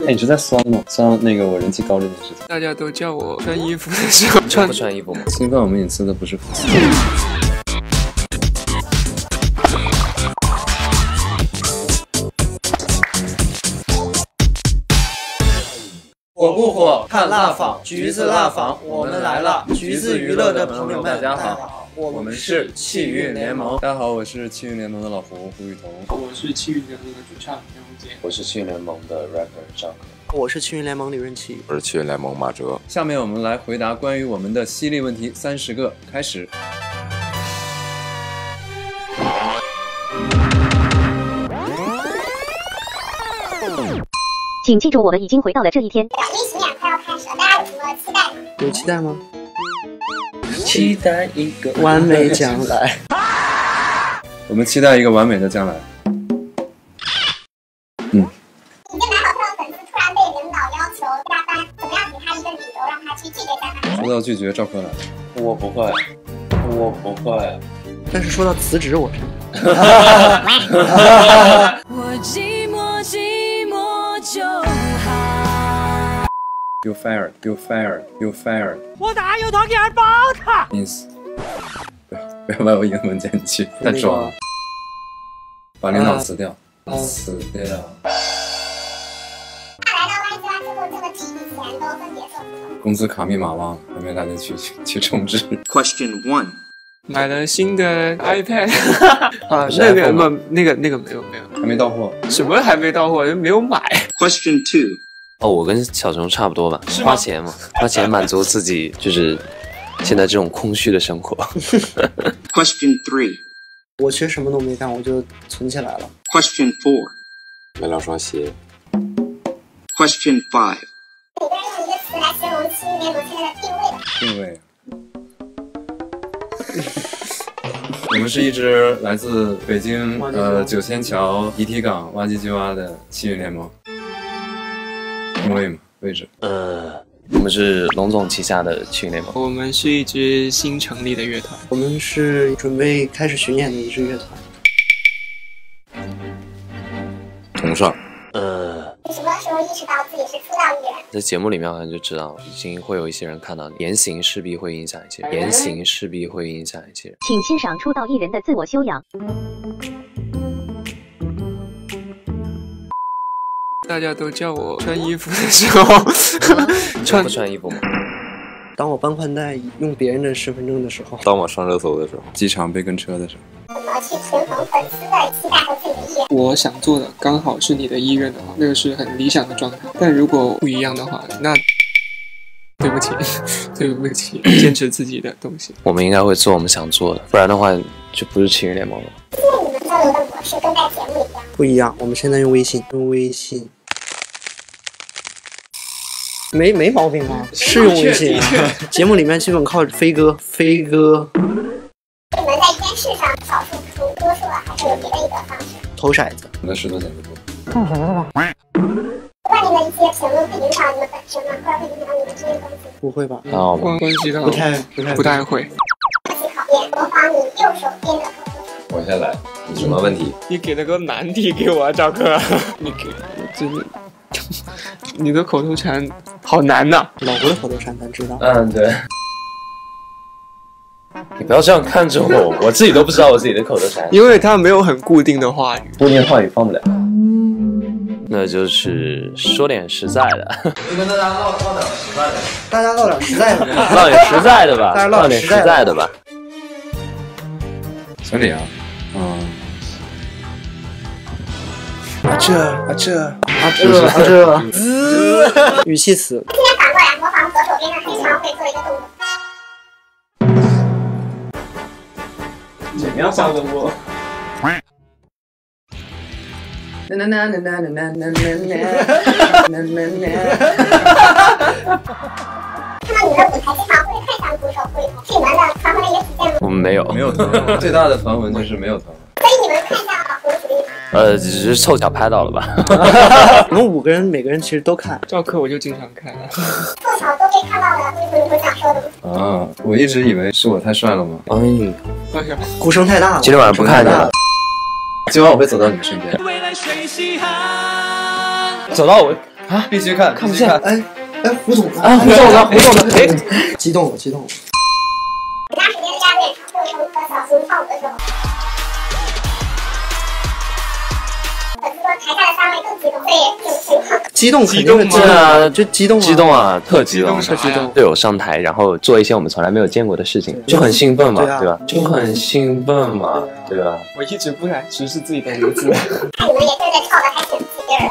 哎，你是在酸吗？酸那个我人气高这件事情。大家都叫我穿衣服的时候不穿衣服吗？侵犯我们隐私的不是粉丝。火不火？看辣坊，橘子辣坊，我们来了！橘子娱乐的朋友们，大家好，我们是气运联盟。大家好，我是气运联盟的老胡胡雨桐。我是气运联盟的主唱杨红杰。我是气运联盟的 rapper 赵可。我是气运联盟李润琪。我是气运联盟马哲。下面我们来回答关于我们的犀利问题30个，开始。请记住，我们已经回到了这一天。20年快要开始了，大家有什么期待吗？有期待吗？期待一个完美将来。我们期待一个完美的将来。已经买好票的粉丝突然被领导要求加班，怎么样给他一个理由让他去拒绝加班？说到拒绝，赵柯来。我不会，我不会。但是说到辞职，我是。我寂寞寂寞就好。 You fired, you fired, you fired。我哪有条件帮他 means 不要把我英文剪进去，太装了。把领导辞掉，辞掉。那来到 YGY 最后这个几笔钱都分别送出。公司卡密码忘了，还没来得及去重置。Question 1。买了新的 iPad 啊，那个没有，还没到货。什么还没到货，没有买。Question 2。哦，我跟小熊差不多吧，花钱嘛，花钱满足自己，就是现在这种空虚的生活。Question 3。我其实什么都没干，我就存起来了。Question 4。买2双鞋。Question 5。每个人用一个词来形容气运联盟现在的定位吧。定位。我们是一支来自北京九仙桥遗体港挖机机挖的气运联盟。定位吗？位置？我们是龙总旗下的气运联盟。我们是一支新成立的乐团。我们是准备开始巡演的一支乐团。同上。你什么时候意识到自己是出道艺人？在节目里面好像就知道，已经会有一些人看到，言行势必会影响一些人，言行势必会影响一些人。请欣赏出道艺人的自我修养。大家都叫我穿衣服的时候不穿衣服吗？当我搬换代用别人的身份证的时候，当我上热搜的时候，机场被跟车的时候，怎么去平衡粉丝的期待和自己的意愿？我想做的刚好是你的意愿的话，那个是很理想的状态。但如果不一样的话，那对不起，对不起，坚持自己的东西。我们应该会做我们想做的，不然的话就不是气运联盟了。现在你们交流的模式跟在节目里一样？不一样。我们现在用微信，用微信。没毛病啊，是用微信。节目里面基本靠飞哥。你们在一件事上少数服从多数了，还是有别的一个方式？投骰子。我的石头剪子布。外面的一些评论会影响你们本身吗？或者会影响你们这些东西？不会吧？关系到不太会。这次考验，模仿你右手边的口头禅。我先来。你什么问题？你给了个难题给我啊，赵哥。你给，真的。你的口头禅好难呐！老胡的口头禅咱知道。对。你不要这样看着我，我自己都不知道我自己的口头禅。因为它没有很固定的话语，固定话语放不了。那就是说点实在的。就跟大家唠点实在的。大家唠点实在的吧。唠点实在的吧。大家唠点实在的吧。小李啊，语气词。现在反过来模仿左手边的黑长会做一个动作。怎么样下的我？看到你们的舞台经常会太像鼓手会头，是你们的传闻的一个体现吗？我们没有团文，最大的传闻就是没有团文。所以你们太像了，我举例吗？只是凑巧拍到了吧。我们5个人每个人其实都看。赵柯我就经常看。凑巧都被看到了，为什么你会想说的吗？我一直以为是我太帅了吗？哎呀，鼓声太大了。今天晚上不看你了。今晚我会走到你们身边。走到我啊，必须看，看不见。哎，胡总的，啊，胡总的，哎，激动了。那时间的压力会有一颗小心跳的时候。粉丝说台下的3位更激动，所以这种情况。激动肯定是啊，就激动，激动啊，特激动，特激动。队友上台，然后做一些我们从来没有见过的事情，就很兴奋嘛，对吧？就很兴奋嘛，对吧？我一直不敢直视自己的名字。看你们也正在跳的还挺起劲儿。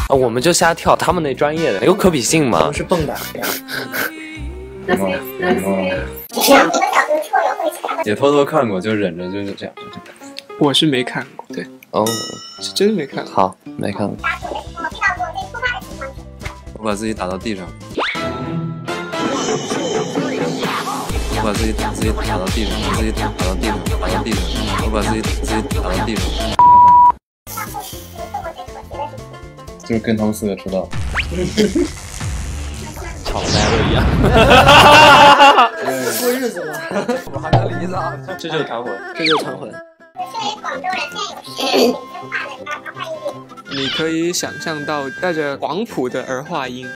啊，我们就瞎跳，他们那专业的有可比性吗？我是蹦跶。也偷偷看过，就忍着就是这样。我是没看过，对，哦，是真没看过。好，没看过。我把自己打到地上，我把自己打到地上，我把自己打到地上，我把自己打到地上。就是跟他们4个出道。吵呆了一样。过日子了。我还能离子，这就是团魂。你可以想象到带着广谱的儿化音。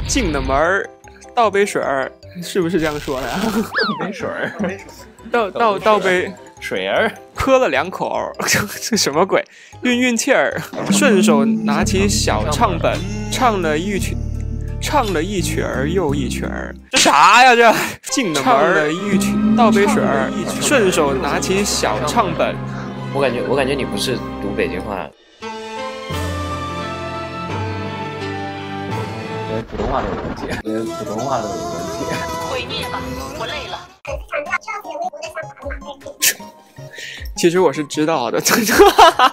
进了门儿，倒杯水儿，是不是这样说的呀？没水儿，倒杯水儿，喝了2口，这什么鬼？运气儿，顺手拿起小唱本，唱了一曲儿又一曲儿，这啥呀这？进了门儿，倒杯水儿，顺手拿起小唱本。我感觉你不是读北京话，连普通话都有问题，毁灭吧，我累了。其实我是知道的，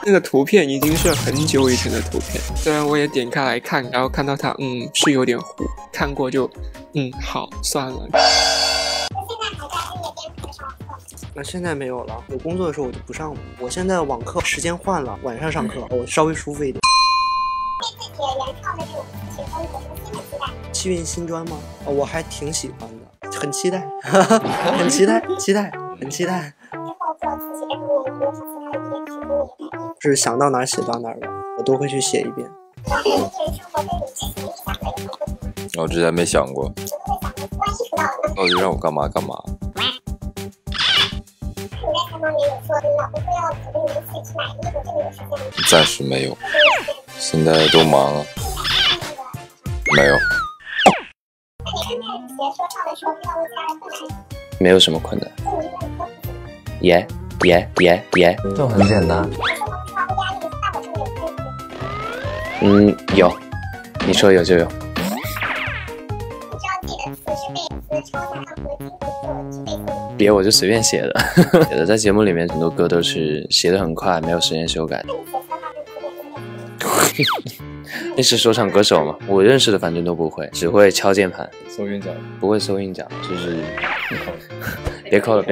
那个图片已经是很久以前的图片，虽然我也点开来看，然后看到它，是有点糊，看过就，好，算了。那现在没有了，有工作的时候我就不上了。我现在网课时间换了，晚上上课，我稍微舒服一点。气韵新专吗？我还挺喜欢的，很期待，很期待。是想到哪儿写到哪儿了，我都会去写一遍。我之前没想过，到底让我干嘛？暂时没有，现在都忙了，没有。没有什么困难。耶，就很简单。有，你说有就有。别，我就随便写的。有的在节目里面很多歌都是写的很快，没有时间修改。那是说唱歌手吗？我认识的反正都不会，只会敲键盘、搜韵脚，不会搜韵脚，就是别扣了。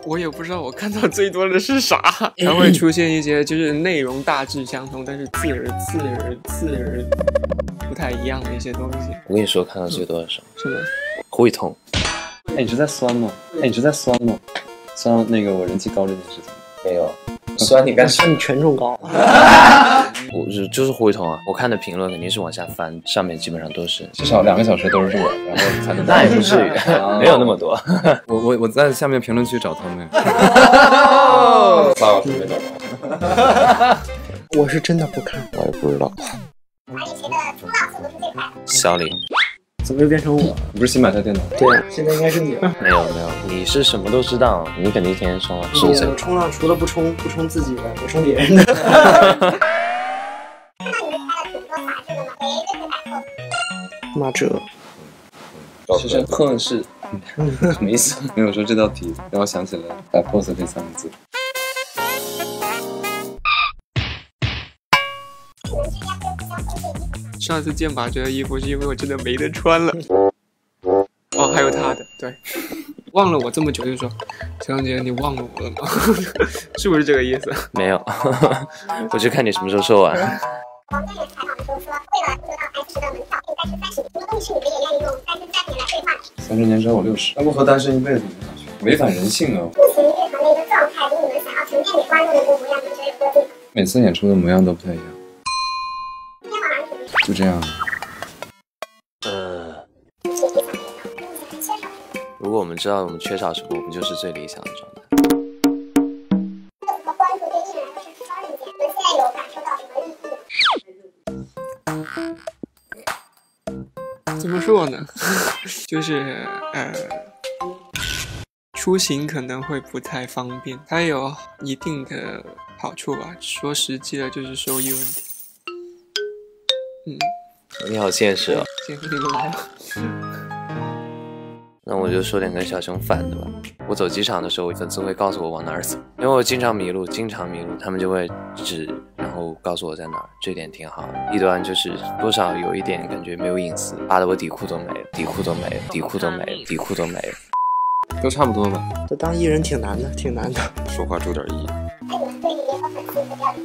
我也不知道我看到最多的是啥，还会出现一些就是内容大致相同，但是字儿不太一样的一些东西。我跟你说，看到最多的是什么？是吗？胡一通。你是在酸吗？酸那个我人气高这件事情。没有。酸你干啥？你权重高。我就是胡一通啊！我看的评论肯定是往下翻，上面基本上都是至少2个小时都是我，然后才能。那也不至于，没有那么多。我在下面评论区找他们。3小时没找着。我是真的不看，我也不知道。小李，怎么又变成我？你不是新买台电脑？对啊，现在应该是你了。没有，你是什么都知道，你肯定天天冲浪，是不是？我冲浪除了不冲自己的，我冲别人的。妈这，其实碰是什么意思？没有说这道题让我想起了“摆 pose” 这3个字。上次剑拔这衣服是因为我真的没得穿了。哦，还有他的，对，忘了我这么久，就说小杨姐，你忘了我了吗？是不是这个意思？没有，我就看你什么时候说完。王在采访的时候说，为了得到30的门票，可以30年，什么东西是你们也愿意用30年来兑换？ 30年之后我60，那不和单身一辈子一样？违反人性啊！目前日常的一个状态与你们想要呈现给观众的不一样，你们觉得有多地方？每次演出的模样都不太一样。今天晚上肯定就这样。如果我们知道我们缺少什么，我们就是最理想的状态。和关注对艺人来说是双刃剑，你们现在有感受到什么意义？怎么说呢？就是出行可能会不太方便，它有一定的好处吧。说实际的，就是收益问题。你好现实哦。这个你们来了。那我就说点跟小熊反的吧。我走机场的时候，粉丝会告诉我往哪儿走，因为我经常迷路，他们就会指，然后告诉我在哪儿，这点挺好的。一端就是多少有一点感觉没有隐私，扒得我底裤都没了，底裤都没了，底裤都没了，底裤都没了。都差不多吧。这当艺人挺难的，挺难的。说话注点意。那你们对于联合粉丝的标准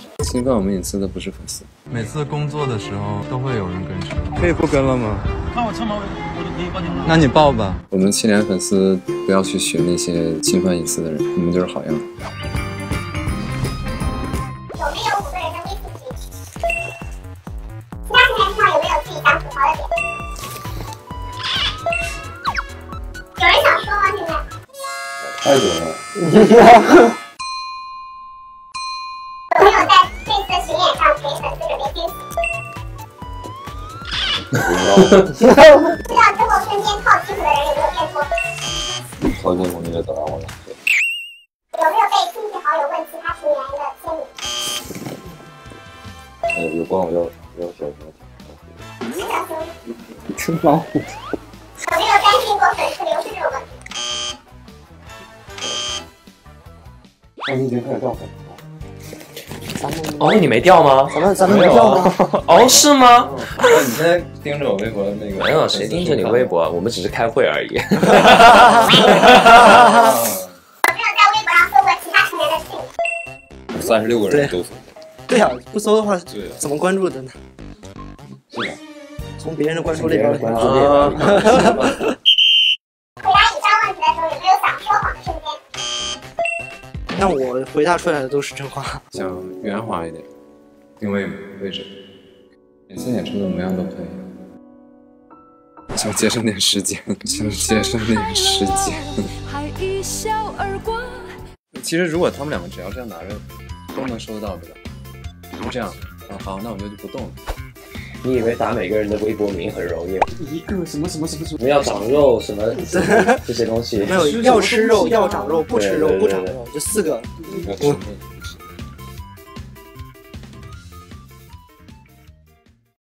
上，侵犯我们隐私的不是粉丝。每次工作的时候都会有人跟车，可以不跟了吗？看我车门，我就可以报警了。那你报吧。我们7连粉丝不要去学那些侵犯隐私的人，你们就是好样的。有没有5个人的微信群？其他成员身上有没有自己想吐槽的点？有人想说吗？现在？太多了。有没有在这次巡演上给粉丝准备惊喜？不知道之后身边套欺负的人有没有变多？靠近我那个答案我了。有没有被亲戚好友问其他成员的签名？有管我要小熊。吃老虎。有没有担心过粉丝流失这种问题？你已经开始掉粉了。哦，你没掉吗？咱们没掉吗？哦，是吗？那你现在盯着我微博那个？没有，谁盯着你微博？我们只是开会而已。有没有在微博上搜过其他成员的姓名？36个人都搜。对呀，不搜的话，怎么关注的呢？是的。从别人的关注列表里关注。回答以上问题的时候，有没有想说谎的瞬间？那我回答出来的都是真话。想圆滑一点，定位位置，每次演出的模样都不太一样。想节省点时间，想节省点时间。其实如果他们两个只要这样拿着，都能收得到，对吧？就这样，好，那我们就不动了。你以为打每个人的微博名很容易？一个什么？我们要长肉什么这些东西？没有，要吃肉要长肉，不吃肉不长肉，这4个。